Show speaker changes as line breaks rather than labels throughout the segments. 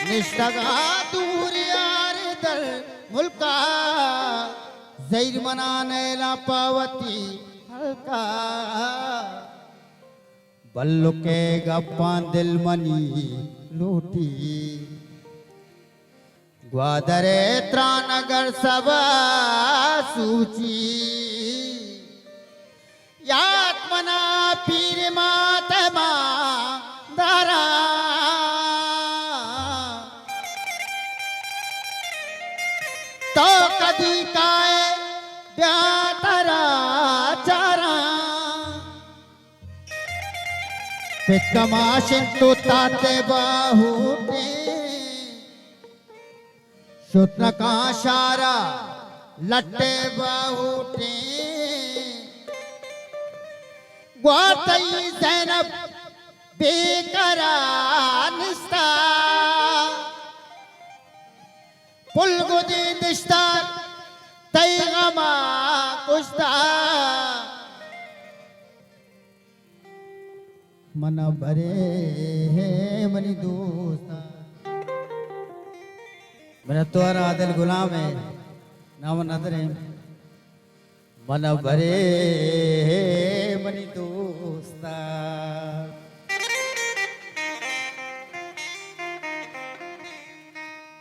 निष्ठगा दूर यार दर मुल्का जैर मना नैला पावती हल्का बल्लु के गप्पा दिल मनी लूटी ग्वादरे त्रानगर सबा सूची यात्मना पीर मातमा दारा तो कदी काय ब्यातरा चारा पितमाशिन तो ताते बाहुटे शुद्ध का शारा लट्टे बाहुटे ग्वातई ज़ैनब बेकरार निस्ता पुलगुदी दिश्तार तैगमा कुश्ता मन भरे है मनी दोस्ता मेरा तोरा दिल गुलाम है नाम नजर है मन भरे है मनी दोस्ता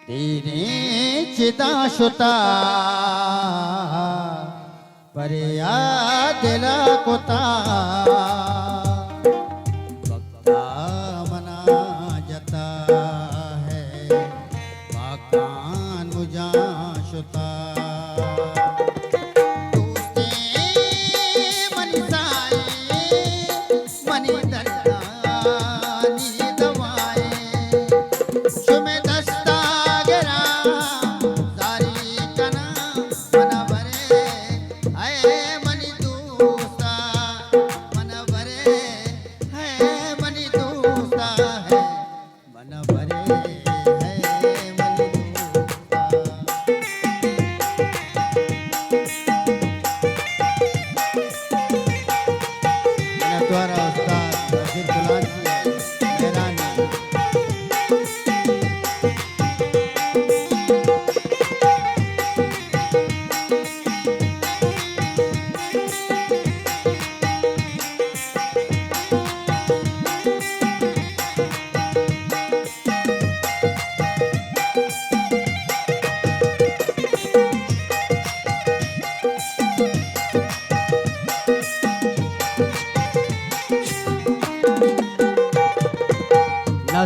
तेरे चिता शुता परिया दिला कुता बक्ता मना जता है मकान मुझा शुता दोस्ती मनी साए मनी दर्दानी दवाए शुमे दस्ता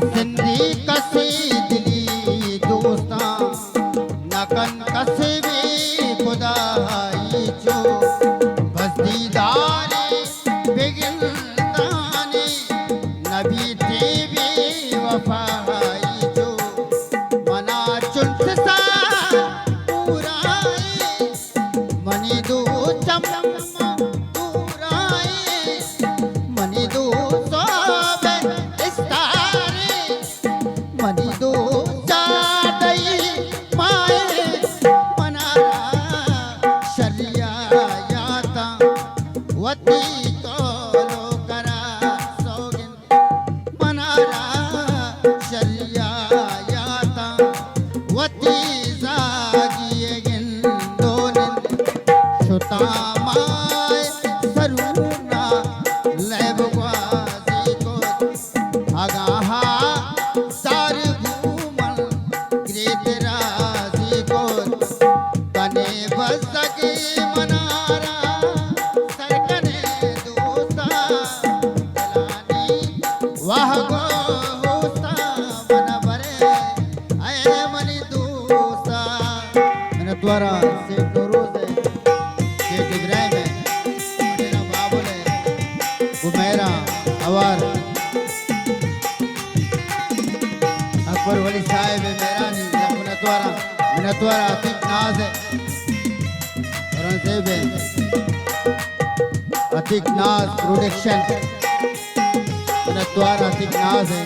सिंधी कसी दिली दोस्ता नकन कसे भी खुदाई जो बस दीदारे बिगलताने नबी तेवी वफाई जो मना चुनत सा पूराए मनी दो चममा पूराए मनी दो मनी दो जादई माए मनारा शरिया याता वती तोलो करा सोगिन मनारा शरिया याता वती जागियगिन दोनिन शुता माए सरूना लेबवाजी को आगाहा बसके मनारा सरकने दोस्ता वाह गो होता मन भरे आए मनी दोस्ता मैंने द्वारा से नूरोज है शेख इब्राहिम है मेरा बाबुल है गुमेरा अवार अकबर वली साहिब है मेरा नहीं मैंने द्वारा अतीक नाज है अतीक नाज प्रोडक्शन द्वारा अतीक नाज है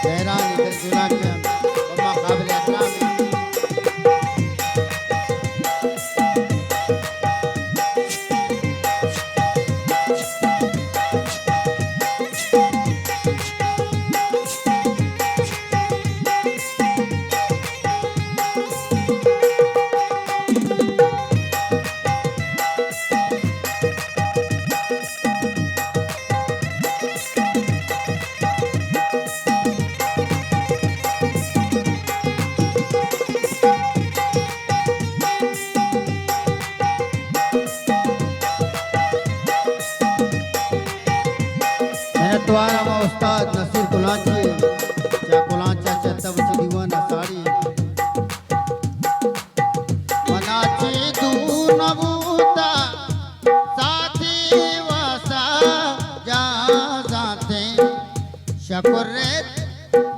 बहरान इधर जुला के अम्मा काबिल एहतराम है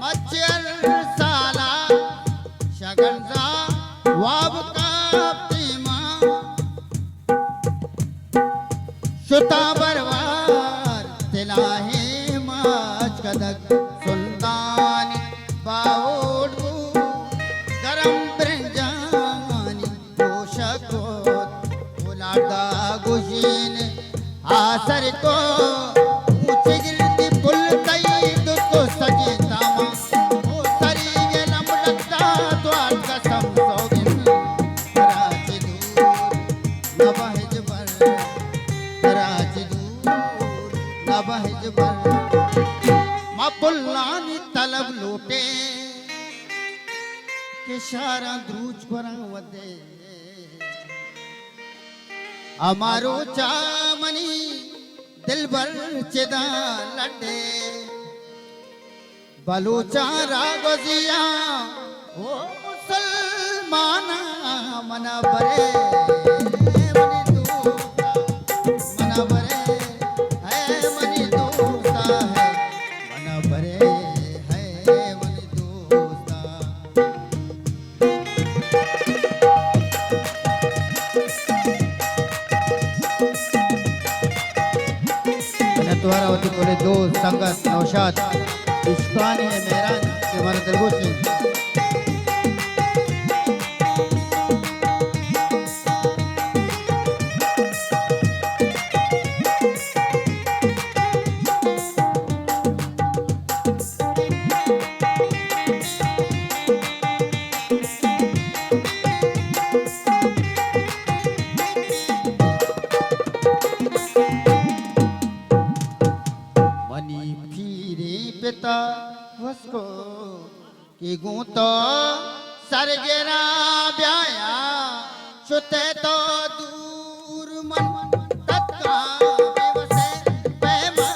मच्छर साला शगनजा वाब काप्तिमा शुता बरवार तिलाहे माच कदक सुल्तानी बाउडू गरम ब्रंजानी पोशकोत उलादा गुशीन आसर को ऊंचे गिरती पुल तई दुको सजे तामा ओ सरी ये लमड़ता द्वार कसम सोगिन कराची दूर नबहज बर कराची दूर नबहज बर मपुल्लानी तलब लूटे के शारा द्रूज परावदे अमारो चामनी दिलबर चिदा लड्डे बलूचा रागोजिया ओ मुसलमाना मना बरे मनी दूसा मना बरे है मनी दूसा है मना बरे है मनी दूसा तुम्हारा होती पूरे दो संगत नौशाद इश्कानी है मेहरान के हमारे दिलगोश से पिता वस्को की गूंतो सरगेरा ब्याया छुते तो दूर मन तत्का बेवसे पैमा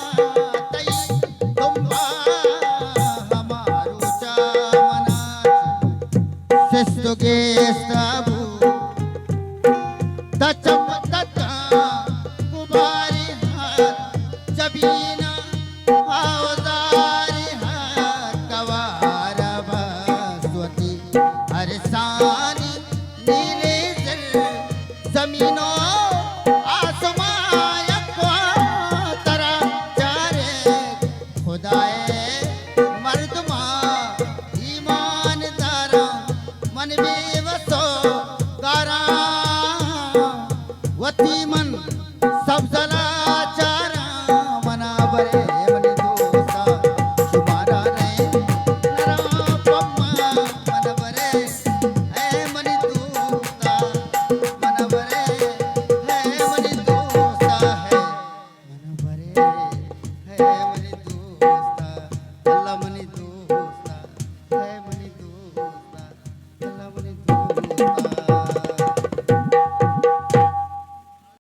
तई तुम्बा हमारू चामना सिस्तु के सबू तचम तत्का कुमारी हाथ जबीना औजारी हाथ कवार बसवती हरसानी नीले जल जमीनों आसमां तरा चारे खुदाए मर्दमा ईमान दारा मन बेवसो गारा वती मन सब जला चारा मना बरे मनी दोसा शुमारा रे नरा पम्मा मन बरे है मनी दोसा मन बरे है मनी दोसा है मन बरे है मनी दोसा अल्लाह मनी दोसा है मनी दोसा अल्लाह मनी